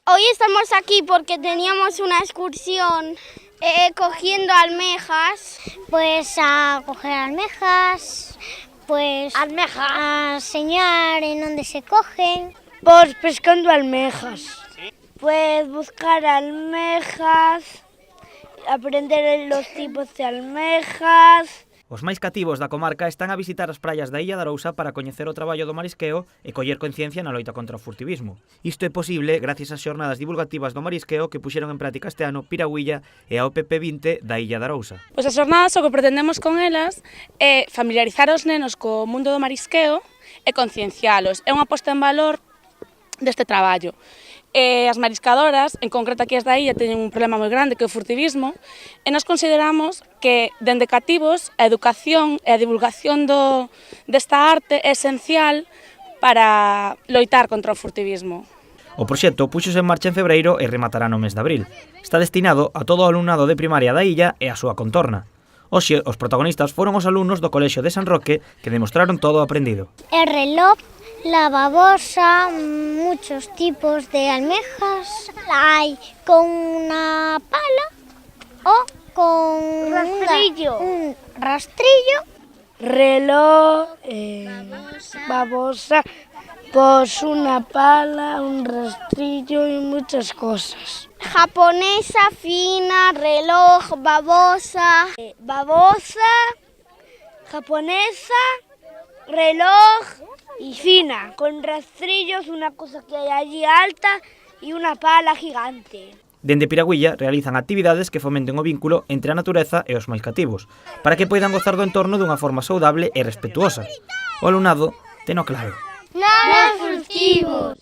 Hoy estamos aquí porque teníamos una excursión cogiendo almejas. Pues a coger almejas, pues a enseñar en dónde se cogen. Pues pescando almejas. Pues buscar almejas, aprender los tipos de almejas. Os máis cativos da comarca están a visitar as praias da Illa de Arousa para coñecer o traballo do marisqueo e coller conciencia na loita contra o furtivismo. Isto é posible gracias ás xornadas divulgativas do marisqueo que puxeron en práctica este ano Pirahuilla e a OPP20 da Illa de Arousa. Pois as xornadas o que pretendemos con elas é familiarizar os nenos co mundo do marisqueo e conciencialos. É unha posta en valor deste traballo. As mariscadoras, en concreto aquí as da illa, teñen un problema moi grande que é o furtivismo e nós consideramos que dende cativos a educación e a divulgación desta arte é esencial para loitar contra o furtivismo. O proxecto puxose en marcha en febreiro e rematará no mes de abril. Está destinado a todo o alumnado de primaria da illa e a súa contorna. Hoxe, os protagonistas foron os alumnos do Colexio de San Roque que demostraron todo o aprendido. El reloj, la babosa, muchos tipos de almejas. Hay con una pala o con un rastrillo. Reloj, babosa, pues una pala, un rastrillo y muchas cosas. Japonesa, fina, reloj, babosa. Babosa, japonesa, reloj y fina, con rastrillos, una cosa que hay allí alta y una pala gigante. Dende Pirahuilla realizan actividades que fomenten o vínculo entre a natureza e os máis cativos, para que poidan gozar do entorno dunha forma saudable e respetuosa. O alumnado teno claro. ¡Nada furtivos!